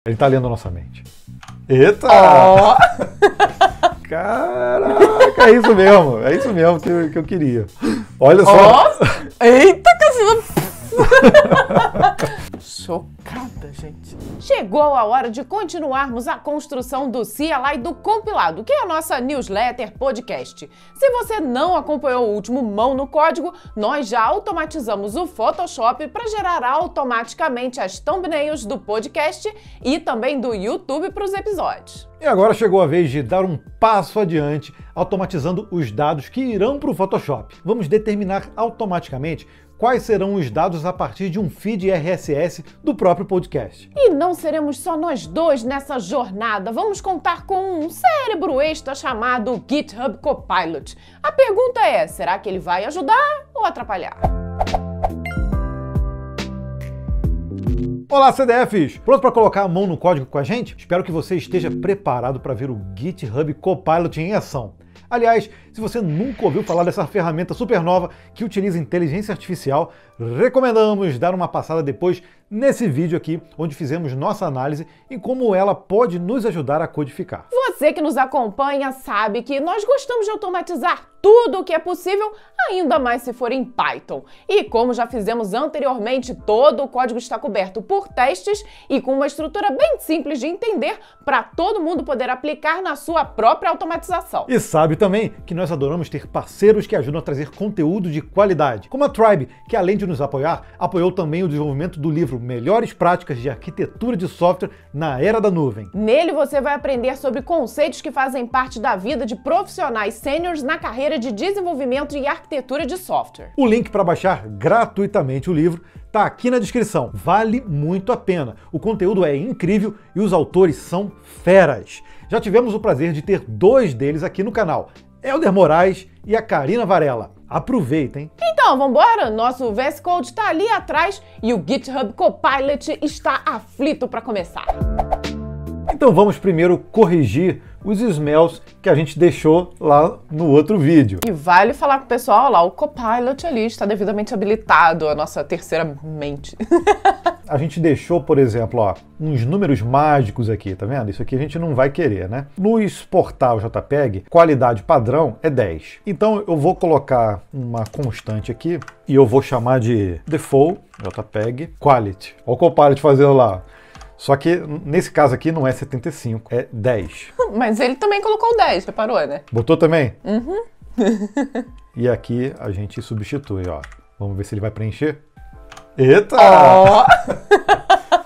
Ele tá lendo a nossa mente. Eita! Oh. Caraca, é isso mesmo que eu queria. Olha só. Oh. Eita, Cassila! Chocada, gente. Chegou a hora de continuarmos a construção do CLI do Compilado, que é a nossa newsletter podcast. Se você não acompanhou o último Mão no Código, nós já automatizamos o Photoshop para gerar automaticamente as thumbnails do podcast e também do YouTube para os episódios. E agora chegou a vez de dar um passo adiante, automatizando os dados que irão para o Photoshop. Vamos determinar automaticamente quais serão os dados a partir de um feed RSS do próprio podcast. E não seremos só nós dois nessa jornada, vamos contar com um cérebro extra chamado GitHub Copilot. A pergunta é, será que ele vai ajudar ou atrapalhar? Olá, CDFs! Pronto para colocar a mão no código com a gente? Espero que você esteja preparado para ver o GitHub Copilot em ação. Aliás, se você nunca ouviu falar dessa ferramenta super nova que utiliza inteligência artificial, recomendamos dar uma passada depois nesse vídeo aqui, onde fizemos nossa análise em como ela pode nos ajudar a codificar. Você que nos acompanha sabe que nós gostamos de automatizar tudo o que é possível, ainda mais se for em Python. E como já fizemos anteriormente, todo o código está coberto por testes e com uma estrutura bem simples de entender para todo mundo poder aplicar na sua própria automatização. E sabe também que nós adoramos ter parceiros que ajudam a trazer conteúdo de qualidade, como a Tribe, que além de nos apoiar, apoiou também o desenvolvimento do livro Melhores Práticas de Arquitetura de Software na Era da Nuvem. Nele você vai aprender sobre conceitos que fazem parte da vida de profissionais sêniores na carreira de desenvolvimento e arquitetura de software. O link para baixar gratuitamente o livro está aqui na descrição. Vale muito a pena. O conteúdo é incrível e os autores são feras. Já tivemos o prazer de ter dois deles aqui no canal, Helder Moraes e a Karina Varela. Aproveitem! Então, vambora? Nosso VS Code está ali atrás e o GitHub Copilot está aflito para começar. Então vamos primeiro corrigir os smells que a gente deixou lá no outro vídeo. E vale falar com o pessoal lá, o Copilot ali está devidamente habilitado, a nossa terceira mente. A gente deixou, por exemplo, ó, uns números mágicos aqui, tá vendo? Isso aqui a gente não vai querer, né? No exportar o JPEG, qualidade padrão é 10. Então eu vou colocar uma constante aqui e eu vou chamar de default JPEG quality. Olha o Copilot fazendo lá. Só que nesse caso aqui não é 75, é 10. Mas ele também colocou 10, reparou, né? Botou também? Uhum. E aqui a gente substitui, ó. Vamos ver se ele vai preencher. Eita! Oh.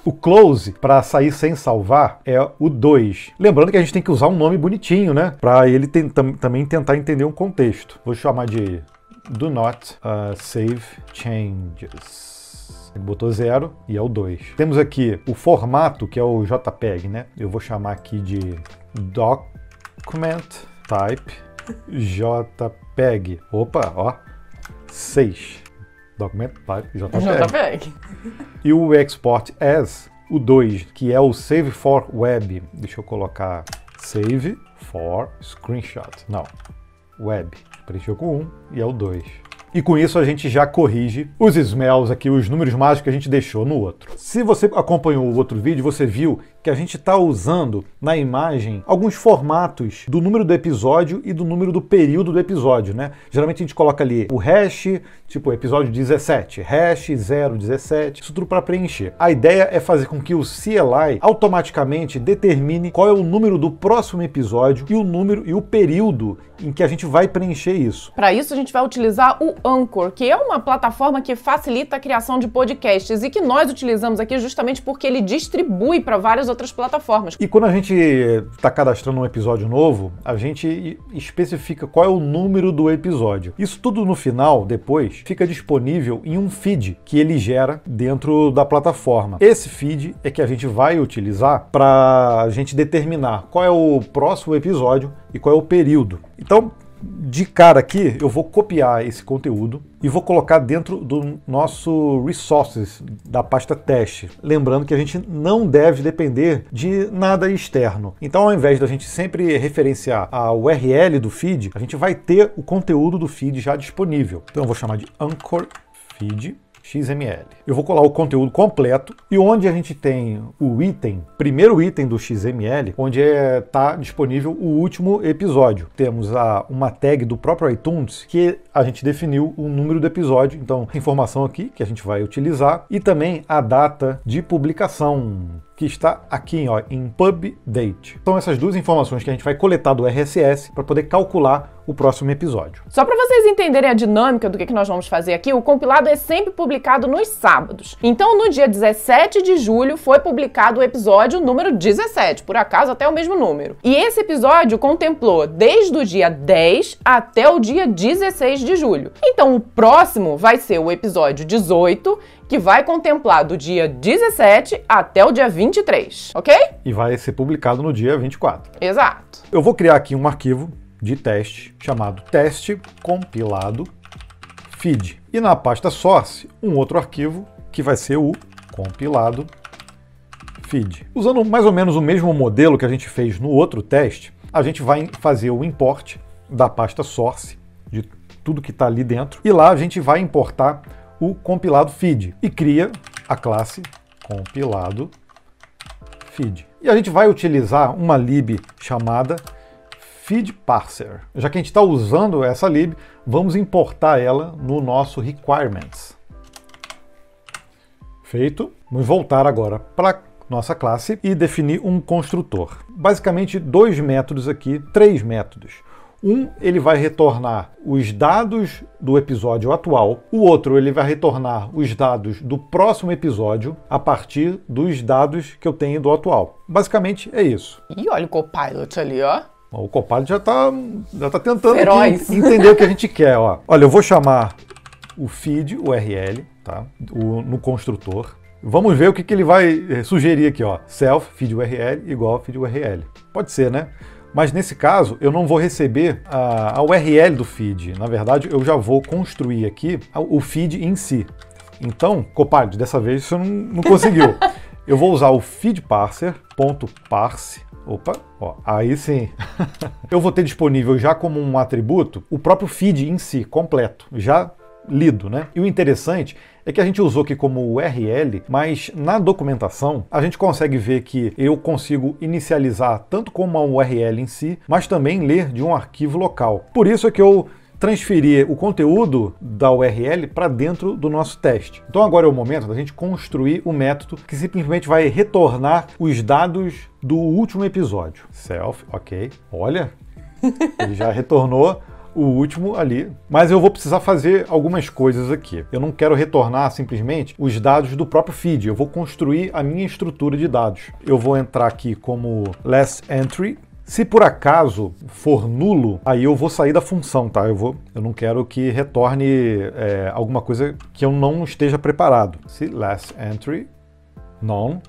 O close, para sair sem salvar, é o 2. Lembrando que a gente tem que usar um nome bonitinho, né? Para ele também tentar entender um contexto. Vou chamar de do not save changes. Ele botou 0 e é o 2. Temos aqui o formato, que é o JPEG, né? Eu vou chamar aqui de document type JPEG. Opa, ó, 6. Document type JPEG. E o export as, o 2, que é o save for web. Deixa eu colocar save for screenshot. Não, web. Preencheu com 1 e é o 2. E com isso a gente já corrige os smells aqui, os números mágicos que a gente deixou no outro. Se você acompanhou o outro vídeo, você viu que a gente está usando na imagem alguns formatos do número do episódio e do número do período do episódio, né? Geralmente a gente coloca ali o hash, tipo episódio 17, hash 017, isso tudo para preencher. A ideia é fazer com que o CLI automaticamente determine qual é o número do próximo episódio e o número e o período em que a gente vai preencher isso. Para isso a gente vai utilizar o Anchor, que é uma plataforma que facilita a criação de podcasts e que nós utilizamos aqui justamente porque ele distribui para várias outras plataformas. E quando a gente está cadastrando um episódio novo, a gente especifica qual é o número do episódio. Isso tudo no final, depois, fica disponível em um feed que ele gera dentro da plataforma. Esse feed é que a gente vai utilizar para a gente determinar qual é o próximo episódio e qual é o período. Então, de cara aqui, eu vou copiar esse conteúdo e vou colocar dentro do nosso resources da pasta teste. Lembrando que a gente não deve depender de nada externo. Então, ao invés da gente sempre referenciar a URL do feed, a gente vai ter o conteúdo do feed já disponível. Então, eu vou chamar de Anchor Feed XML. Eu vou colar o conteúdo completo e onde a gente tem o item, primeiro item do XML, onde está disponível o último episódio. Temos uma tag do próprio iTunes que a gente definiu o número do episódio, então informação aqui que a gente vai utilizar e também a data de publicação, que está aqui ó, em PubDate. São essas duas informações que a gente vai coletar do RSS para poder calcular o próximo episódio. Só para vocês entenderem a dinâmica do que nós vamos fazer aqui, o compilado é sempre publicado nos sábados. Então, no dia 17 de julho, foi publicado o episódio número 17, por acaso até o mesmo número. E esse episódio contemplou desde o dia 10 até o dia 16 de julho. Então, o próximo vai ser o episódio 18, que vai contemplar do dia 17 até o dia 23, ok? E vai ser publicado no dia 24. Exato. Eu vou criar aqui um arquivo de teste chamado teste compilado feed. E na pasta source, um outro arquivo que vai ser o compilado feed. Usando mais ou menos o mesmo modelo que a gente fez no outro teste, a gente vai fazer o import da pasta source, de tudo que está ali dentro, e lá a gente vai importar o compilado feed e cria a classe compilado feed. E a gente vai utilizar uma lib chamada feedparser. Já que a gente está usando essa lib, vamos importar ela no nosso requirements. Feito. Vamos voltar agora para nossa classe e definir um construtor. Basicamente dois métodos aqui, três métodos. Um, ele vai retornar os dados do episódio atual. O outro, ele vai retornar os dados do próximo episódio a partir dos dados que eu tenho do atual. Basicamente é isso. E olha o Copilot ali, ó. O Copilot já tá tentando entender o que a gente quer. Ó. Olha, eu vou chamar o feed URL, tá? No construtor. Vamos ver o que ele vai sugerir aqui. Ó. Self feed URL igual feed URL. Pode ser, né? Mas nesse caso, eu não vou receber a URL do feed. Na verdade, eu já vou construir aqui o feed em si. Então, Copilot, dessa vez você não conseguiu. Eu vou usar o feedparser.parse. Opa, ó, aí sim. Eu vou ter disponível já como um atributo o próprio feed em si, completo, já lido, né? E o interessante é que a gente usou aqui como URL, mas na documentação a gente consegue ver que eu consigo inicializar tanto como uma URL em si, mas também ler de um arquivo local. Por isso é que eu transferir o conteúdo da URL para dentro do nosso teste. Então agora é o momento da gente construir o método que simplesmente vai retornar os dados do último episódio. Self, ok. Olha, ele já retornou o último ali, mas eu vou precisar fazer algumas coisas aqui. Eu não quero retornar simplesmente os dados do próprio feed, eu vou construir a minha estrutura de dados. Eu vou entrar aqui como last entry. Se por acaso for nulo, aí eu vou sair da função, tá? Eu não quero que retorne alguma coisa que eu não esteja preparado. Se last entry none,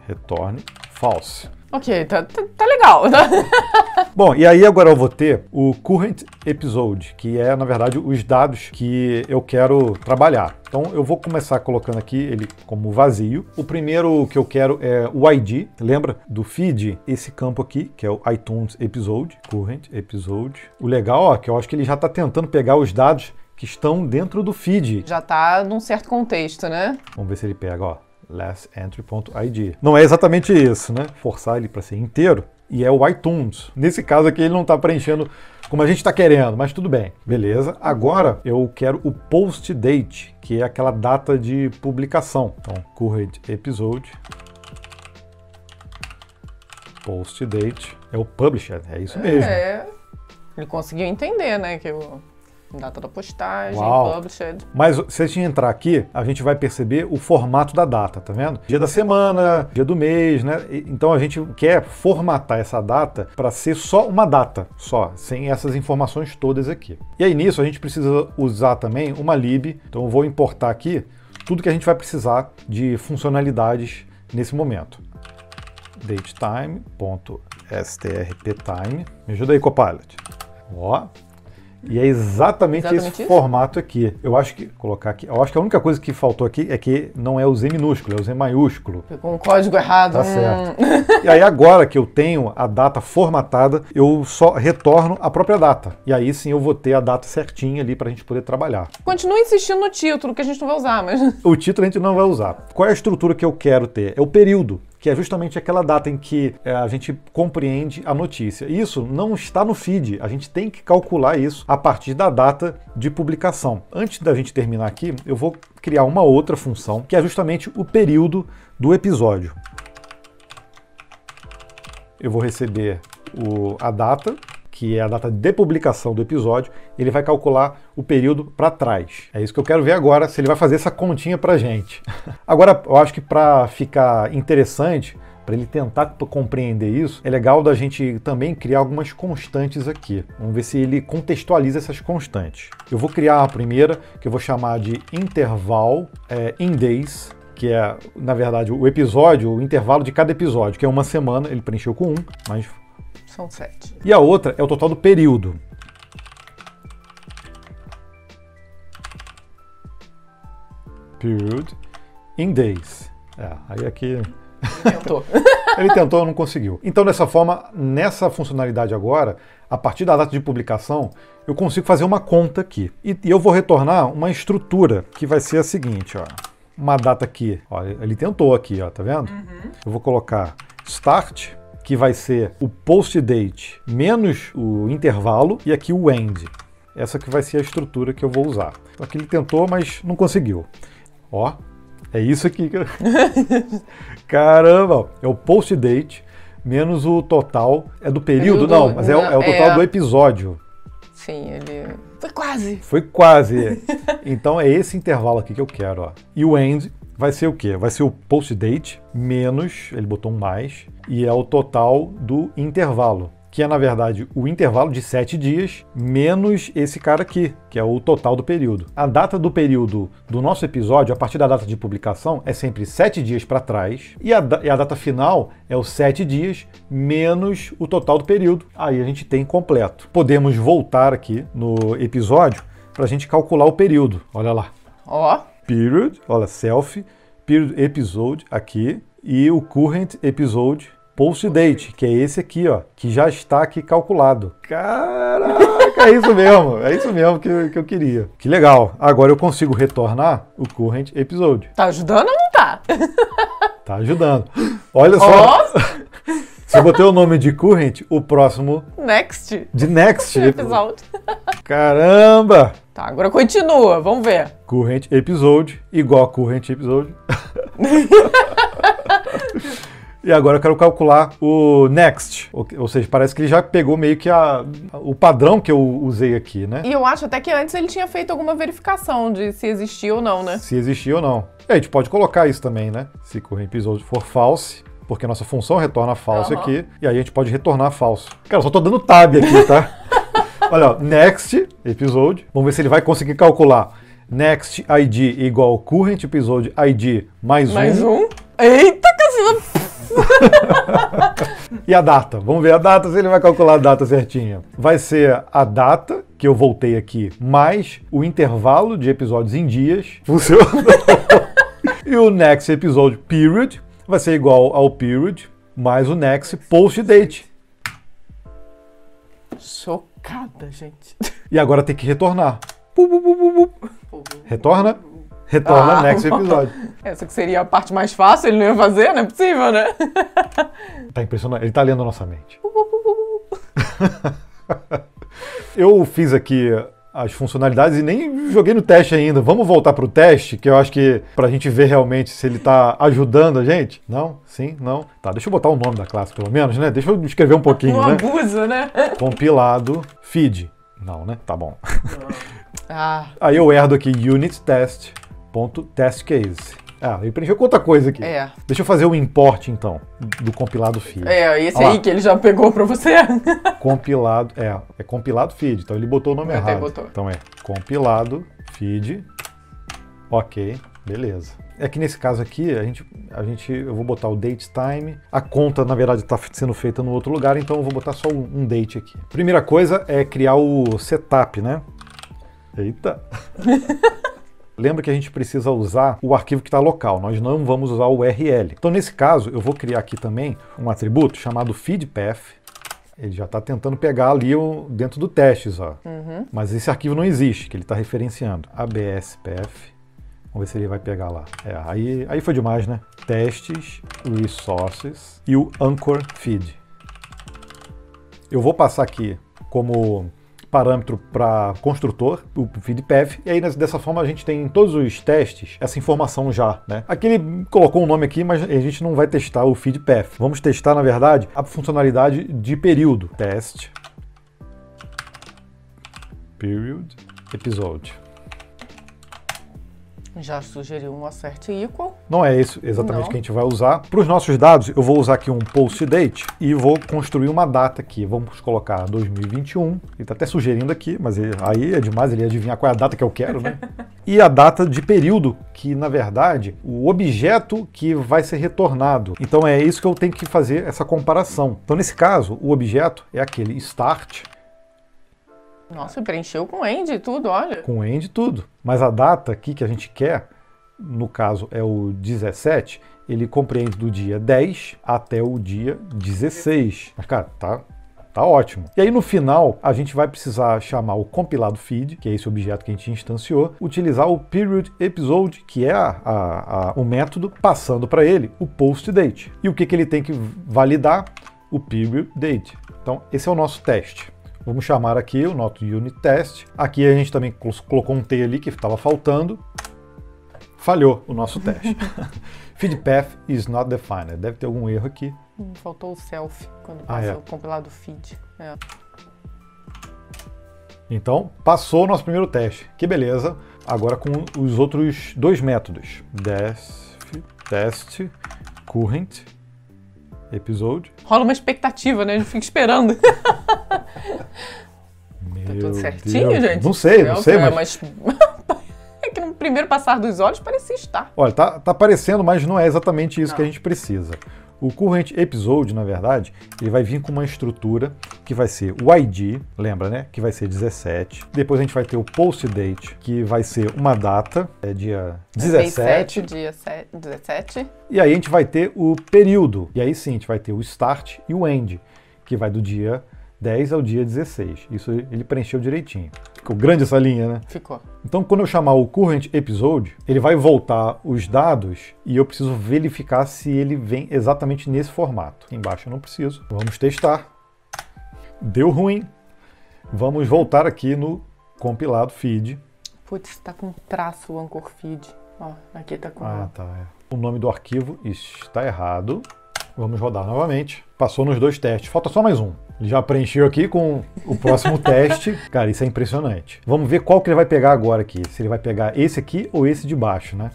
retorne false. Ok, tá legal. Bom, e aí agora eu vou ter o current episode, que é, na verdade, os dados que eu quero trabalhar. Então eu vou começar colocando aqui ele como vazio. O primeiro que eu quero é o ID. Lembra do feed? Esse campo aqui, que é o iTunes Episode, Current Episode. O legal, ó, que eu acho que ele já está tentando pegar os dados que estão dentro do feed. Já está num certo contexto, né? Vamos ver se ele pega, ó. lastentry.id. Não é exatamente isso, né? Forçar ele para ser inteiro. E é o iTunes. Nesse caso aqui ele não está preenchendo como a gente está querendo, mas tudo bem. Beleza. Agora eu quero o post date, que é aquela data de publicação. Então, current episode. Post date. É o publisher, é isso mesmo. Ele conseguiu entender, né? Que data da postagem, published. Mas se a gente entrar aqui, a gente vai perceber o formato da data, tá vendo? Dia da semana, dia do mês, né? Então a gente quer formatar essa data para ser só uma data, só, sem essas informações todas aqui. E aí nisso a gente precisa usar também uma lib, então eu vou importar aqui tudo que a gente vai precisar de funcionalidades nesse momento. Datetime.strptime. Me ajuda aí, Copilot. Ó. E é exatamente esse isso? formato aqui. Eu acho que a única coisa que faltou aqui é que não é o Z minúsculo, é o Z maiúsculo. Pegou um código errado. Tá certo. E aí agora que eu tenho a data formatada, eu só retorno a própria data. E aí sim eu vou ter a data certinha ali pra gente poder trabalhar. Continua insistindo no título, que a gente não vai usar, mas... O título a gente não vai usar. Qual é a estrutura que eu quero ter? É o período, que é justamente aquela data em que a gente compreende a notícia. Isso não está no feed, a gente tem que calcular isso a partir da data de publicação. Antes da gente terminar aqui, eu vou criar uma outra função, que é justamente o período do episódio. Eu vou receber a data, que é a data de publicação do episódio, ele vai calcular o período para trás. É isso que eu quero ver agora, se ele vai fazer essa continha para gente. Agora, eu acho que para ficar interessante, para ele tentar compreender isso, é legal da gente também criar algumas constantes aqui. Vamos ver se ele contextualiza essas constantes. Eu vou criar a primeira, que eu vou chamar de interval in days, que é, na verdade, o episódio, o intervalo de cada episódio, que é uma semana, ele preencheu com 1, mas... São 7. E a outra é o total do período. Period in days. Aí aqui... Tentou. Ele tentou, não conseguiu. Então, dessa forma, nessa funcionalidade agora, a partir da data de publicação, eu consigo fazer uma conta aqui. E eu vou retornar uma estrutura que vai ser a seguinte, ó. Uma data aqui, ó, ele tentou aqui, ó, tá vendo? Eu vou colocar start, que vai ser o post date menos o intervalo, e aqui o end. Essa que vai ser a estrutura que eu vou usar. Então, aqui ele tentou, mas não conseguiu. Ó, é isso aqui que eu... Caramba, é o post date menos o total. É do período? Não, mas é o total do episódio. Sim, ele... Foi quase. Foi quase. Então é esse intervalo aqui que eu quero, ó. E o end vai ser o quê? Vai ser o post date menos, ele botou um mais, e é o total do intervalo, que é, na verdade, o intervalo de 7 dias menos esse cara aqui, que é o total do período. A data do período do nosso episódio, a partir da data de publicação, é sempre 7 dias para trás, e a data final é os 7 dias menos o total do período. Aí a gente tem completo. Podemos voltar aqui no episódio para a gente calcular o período. Olha lá. Ó. Period, olha, self, period episode aqui, e o current episode post date, que é esse aqui, ó, que já está aqui calculado. Caraca, é isso mesmo que eu queria. Que legal. Agora eu consigo retornar o current episode. Tá ajudando ou não tá? Tá ajudando. Olha só. Se eu botei o nome de current, o próximo... Next. De next episódio. Caramba! Tá, agora continua, vamos ver. Current episode igual a current episode. E agora eu quero calcular o next, ou seja, parece que ele já pegou meio que o padrão que eu usei aqui, né? E eu acho até que antes ele tinha feito alguma verificação de se existia ou não, né? Se existia ou não. E a gente pode colocar isso também, né? Se current episode for false, porque a nossa função retorna false aqui, e aí a gente pode retornar falso. Cara, eu só tô dando tab aqui, tá? Olha, ó, next episode, vamos ver se ele vai conseguir calcular. Next ID igual current episode ID mais um. Eita, caceta! E a data? Vamos ver a data, se ele vai calcular a data certinha. Vai ser a data, que eu voltei aqui, mais o intervalo de episódios em dias. Funcionou. E o next episode period vai ser igual ao period mais o next post date. Chocada, gente. E agora tem que retornar. Retorna next episódio. Essa que seria a parte mais fácil, ele não ia fazer, não é possível, né? Tá impressionante, ele tá lendo a nossa mente. Eu fiz aqui as funcionalidades e nem joguei no teste ainda. Vamos voltar pro teste, que eu acho que pra gente ver realmente se ele tá ajudando a gente. Não? Sim? Não? Tá, deixa eu botar o nome da classe pelo menos, né? Deixa eu escrever um pouquinho, não né? abusa, né? Compilado feed. Não, né? Tá bom. Aí eu herdo aqui unit test.testCase. Ele preencheu com outra coisa aqui. Deixa eu fazer o import, então, do compilado feed. Esse aí que ele já pegou pra você. Compilado, é compilado feed, então ele botou o nome errado. Então é compilado feed, ok, Beleza. É que nesse caso aqui, eu vou botar o date time. A conta, na verdade, está sendo feita no outro lugar, então eu vou botar só um date aqui. Primeira coisa é criar o setup, né? Eita! Lembra que a gente precisa usar o arquivo que está local, nós não vamos usar o URL. Então, nesse caso, eu vou criar aqui também um atributo chamado feedPath. Ele já está tentando pegar ali dentro do testes, ó. Mas esse arquivo não existe, que ele está referenciando. ABSPath. Vamos ver se ele vai pegar lá. Aí foi demais, né? Testes, resources e o anchor feed. Eu vou passar aqui como parâmetro para construtor, o feedPath, e aí dessa forma a gente tem em todos os testes essa informação já, né? Aqui ele colocou um nome aqui, mas a gente não vai testar o feedPath. Vamos testar, na verdade, a funcionalidade de período. Test period episode. Já sugeriu um assert equal. Não é isso exatamente que a gente vai usar. Para os nossos dados, eu vou usar aqui um post date e vou construir uma data aqui. Vamos colocar 2021. Ele está até sugerindo aqui, mas aí é demais ele adivinhar qual é a data que eu quero, né? E a data de período, que na verdade, o objeto que vai ser retornado. Então é isso que eu tenho que fazer essa comparação. Então nesse caso, o objeto é aquele start. Nossa, preencheu com end e tudo, olha. Com end e tudo. Mas a data aqui que a gente quer, no caso é o 17, ele compreende do dia 10 até o dia 16. Mas, cara, tá ótimo. E aí no final, a gente vai precisar chamar o compilado feed, que é esse objeto que a gente instanciou, utilizar o period episode, que é o método, passando para ele o post date. E o que ele tem que validar? O period date. Então, esse é o nosso teste. Vamos chamar aqui o nosso unit test. Aqui a gente também colocou um T ali que estava faltando. Falhou o nosso teste. Feedpath is not defined. Deve ter algum erro aqui. Faltou o self quando passa o compilado feed. Então, passou o nosso primeiro teste. Que beleza. Agora com os outros dois métodos. Test current episode. Rola uma expectativa, né? A gente fica esperando. Tá tudo certinho, Deus. gente? Não sei, mas... É que no primeiro passar dos olhos parecia estar. Olha, tá aparecendo, mas não é exatamente isso que a gente precisa. O current episode, na verdade, ele vai vir com uma estrutura que vai ser o ID, lembra, né? Que vai ser 17. Depois a gente vai ter o post date, que vai ser uma data, dia 17. Dia 17. E aí a gente vai ter o período. E aí sim, a gente vai ter o start e o end, que vai do dia 10 ao dia 16. Isso ele preencheu direitinho. Ficou grande essa linha, né? Ficou. Então, quando eu chamar o current episode, ele vai voltar os dados e eu preciso verificar se ele vem exatamente nesse formato. Aqui embaixo eu não preciso. Vamos testar. Deu ruim. Vamos voltar aqui no compilado feed. Putz, tá com traço o anchor feed. Ó, aqui tá com... O nome do arquivo está errado. Vamos rodar novamente. Passou nos dois testes. Falta só mais um. Ele já preencheu aqui com o próximo teste. Cara, isso é impressionante. Vamos ver qual que ele vai pegar agora aqui. Se ele vai pegar esse aqui ou esse de baixo, né?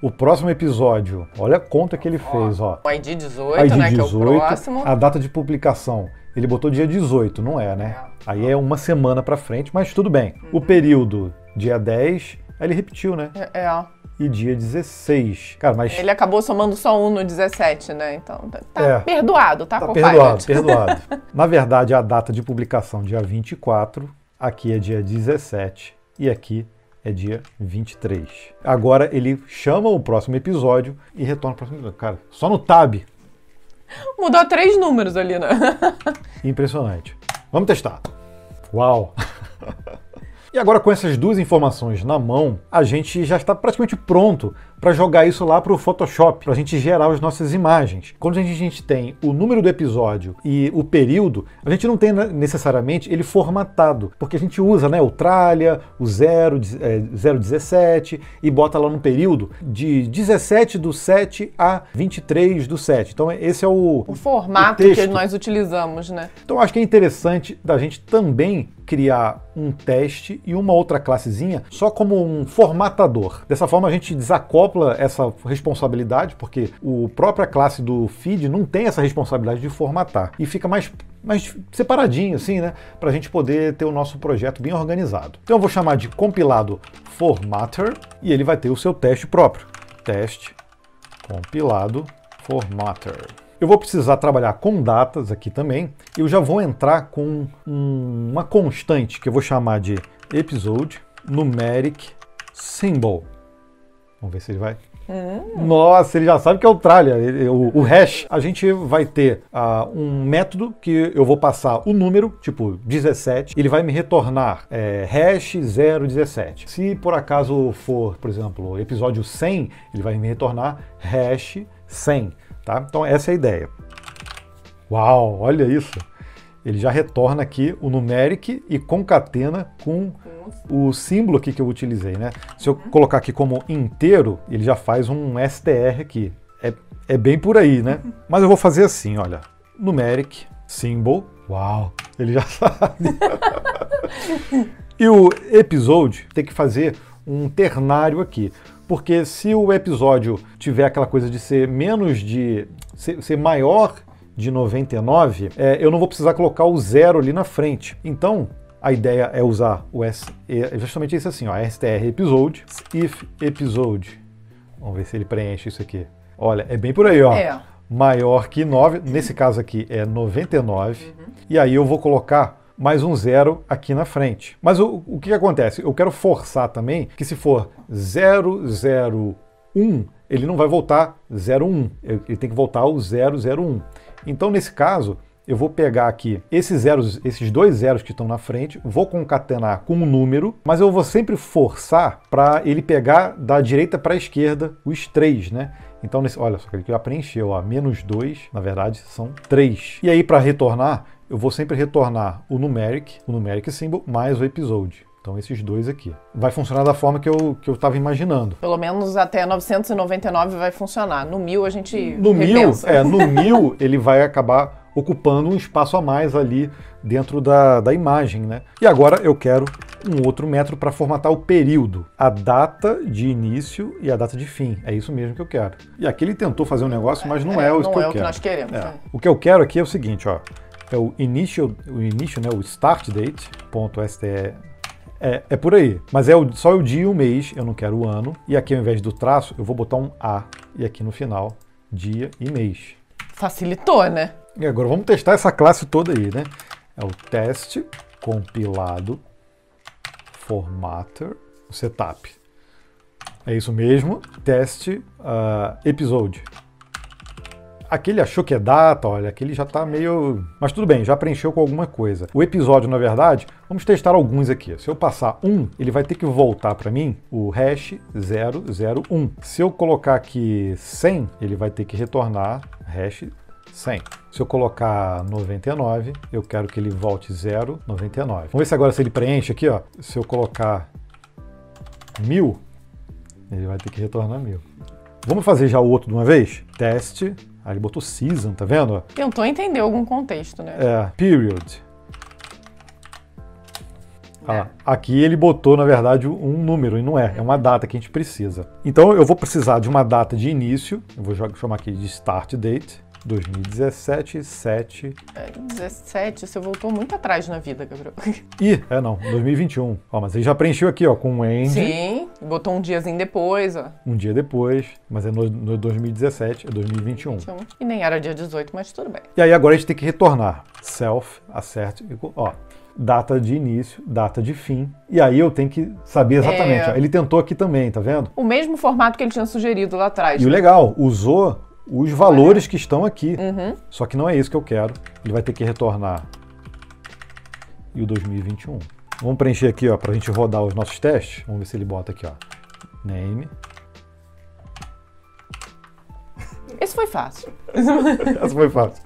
O próximo episódio, olha a conta que ele fez, ó. O ID 18, né, 18, que é o próximo. A data de publicação, ele botou dia 18, não é, né? Aí é uma semana pra frente, mas tudo bem. O período, dia 10, aí ele repetiu, né? E dia 16. Cara, mas... Ele acabou somando só um no 17, né? Então tá perdoado, tá? Perdoado. Na verdade, a data de publicação, dia 24, aqui é dia 17 e aqui é dia 23. Agora ele chama o próximo episódio e retorna o próximo episódio. Cara, só no tab. Mudou 3 números ali, né? Impressionante. Vamos testar. Uau! E agora, com essas duas informações na mão, a gente já está praticamente pronto para jogar isso lá para o Photoshop, para a gente gerar as nossas imagens. Quando a gente tem o número do episódio e o período, a gente não tem necessariamente ele formatado, porque a gente usa, né, o tralha, o 017 e bota lá no período de 17/7 a 23/7. Então esse é o formato que nós utilizamos, né? Então acho que é interessante da gente também criar um teste e uma outra classezinha só como um formatador. Dessa forma a gente desacopla essa responsabilidade, porque a própria classe do feed não tem essa responsabilidade de formatar. E fica mais mas separadinho assim, né? Para a gente poder ter o nosso projeto bem organizado. Então eu vou chamar de compilado formatter e ele vai ter o seu teste próprio. Teste compilado formatter. Eu vou precisar trabalhar com datas aqui também. E eu já vou entrar com uma constante que eu vou chamar de episode numeric symbol. Vamos ver se ele vai. Nossa, ele já sabe que é o tralha, o hash. A gente vai ter um método que eu vou passar o número, tipo 17, ele vai me retornar hash 017. Se por acaso for, por exemplo, episódio 100, ele vai me retornar hash 100, tá? Então essa é a ideia. Uau, olha isso! Ele já retorna aqui o numeric e concatena com o símbolo aqui que eu utilizei, né? Se eu colocar aqui como inteiro, ele já faz um str aqui. É bem por aí, né? Mas eu vou fazer assim, olha. Numeric, symbol. Uau! Ele já sabe. E o episode tem que fazer um ternário aqui. Porque se o episódio tiver aquela coisa de ser ser maior de 99, eu não vou precisar colocar o 0 ali na frente. Então, a ideia é usar justamente isso assim, ó, str episode, if episode. Vamos ver se ele preenche isso aqui. Olha, é bem por aí, ó. Maior que 9, nesse caso aqui é 99. E aí eu vou colocar mais um 0 aqui na frente. Mas o que acontece? Eu quero forçar também que se for 001, ele não vai voltar 01. Ele tem que voltar ao 001. Então, nesse caso, eu vou pegar aqui esses dois zeros que estão na frente, vou concatenar com um número, mas eu vou sempre forçar para ele pegar da direita para a esquerda os 3, né? Então, olha só, que já preencheu, ó, -2, na verdade, são 3. E aí, para retornar, eu vou sempre retornar o numeric symbol, mais o episode. Então, esses dois aqui. Vai funcionar da forma que eu estava imaginando. Pelo menos até 999 vai funcionar. No 1000 a gente no repensa. No 1000 ele vai acabar ocupando um espaço a mais ali dentro da imagem, né? E agora eu quero um outro método para formatar o período. A data de início e a data de fim. É isso mesmo que eu quero. E aqui ele tentou fazer um negócio, mas não é o que eu quero. Não é o que nós queremos. O que eu quero aqui é o seguinte, ó. É o início, né? O start date.str. É por aí, mas só o dia e o mês, eu não quero o ano. E aqui ao invés do traço, eu vou botar um A. E aqui no final, dia e mês. Facilitou, né? E agora vamos testar essa classe toda aí, né? É o teste compilado formatter setup. É isso mesmo, teste episode. Aqui ele achou que é data, olha, aqui ele já está meio... Mas tudo bem, já preencheu com alguma coisa. O episódio, na verdade, vamos testar alguns aqui. Se eu passar 1, ele vai ter que voltar para mim o hash 001. Se eu colocar aqui 100, ele vai ter que retornar hash 100. Se eu colocar 99, eu quero que ele volte 099. Vamos ver se agora se ele preenche aqui, ó. Se eu colocar 1000, ele vai ter que retornar 1000. Vamos fazer já o outro de uma vez? Teste. Aí ele botou season, tá vendo? Tentou entender algum contexto, né? Period. Aqui ele botou, na verdade, um número, e não é uma data que a gente precisa. Então eu vou precisar de uma data de início, eu vou chamar aqui de start date, 2017, 7... 17, você voltou muito atrás na vida, Gabriel. 2021. Ó, mas ele já preencheu aqui, ó, com end. Sim, botou um diazinho depois, ó. Um dia depois, mas é no 2017, é 2021. E nem era dia 18, mas tudo bem. E aí agora a gente tem que retornar self, assert, ó, data de início, data de fim. E aí eu tenho que saber exatamente. Ó, ele tentou aqui também, tá vendo? O mesmo formato que ele tinha sugerido lá atrás. E o legal, usou os valores que estão aqui. Só que não é isso que eu quero. Ele vai ter que retornar e o 2021. Vamos preencher aqui, ó, para a gente rodar os nossos testes. Vamos ver se ele bota aqui, ó, name. Esse foi fácil. Essa foi fácil.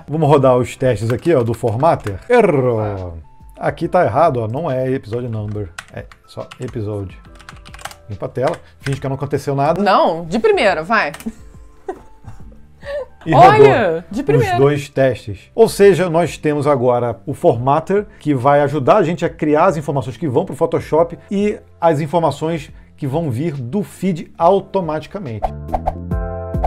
Vamos rodar os testes aqui, ó, do formatter. Errou. Aqui tá errado, ó, não é episode number, é só episode. Limpa a tela, finge que não aconteceu nada. Não, de primeira, vai. E olha, de primeira. Os dois testes. Ou seja, nós temos agora o formatter, que vai ajudar a gente a criar as informações que vão para o Photoshop e as informações que vão vir do feed automaticamente.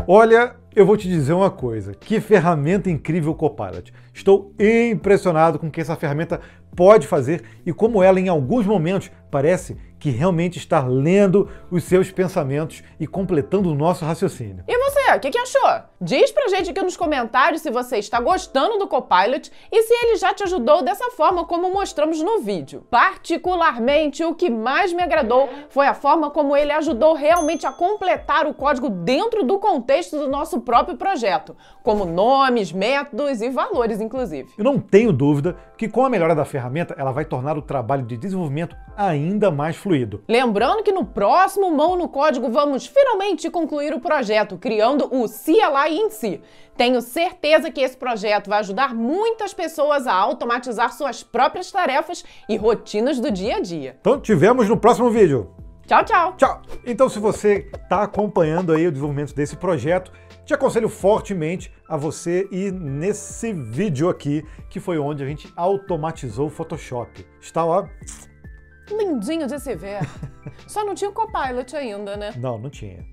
Olha, Eu vou te dizer uma coisa, que ferramenta incrível o Copilot. Estou impressionado com o que essa ferramenta pode fazer e como ela, em alguns momentos, parece que realmente está lendo os seus pensamentos e completando o nosso raciocínio. E você, o que achou? Diz pra gente aqui nos comentários se você está gostando do Copilot e se ele já te ajudou dessa forma como mostramos no vídeo. Particularmente, o que mais me agradou foi a forma como ele ajudou realmente a completar o código dentro do contexto do nosso próprio projeto, como nomes, métodos e valores, inclusive. Eu não tenho dúvida que com a melhora da ferramenta, ela vai tornar o trabalho de desenvolvimento ainda mais fluido. Lembrando que no próximo Mão no Código vamos finalmente concluir o projeto, criando o CLI em si. Tenho certeza que esse projeto vai ajudar muitas pessoas a automatizar suas próprias tarefas e rotinas do dia a dia. Então, te vemos no próximo vídeo. Tchau, tchau! Tchau! Então, se você está acompanhando aí o desenvolvimento desse projeto, te aconselho fortemente a você ir nesse vídeo aqui, que foi onde a gente automatizou o Photoshop. Está, ó... lindinho de se ver. Só não tinha o Copilot ainda, né? Não tinha.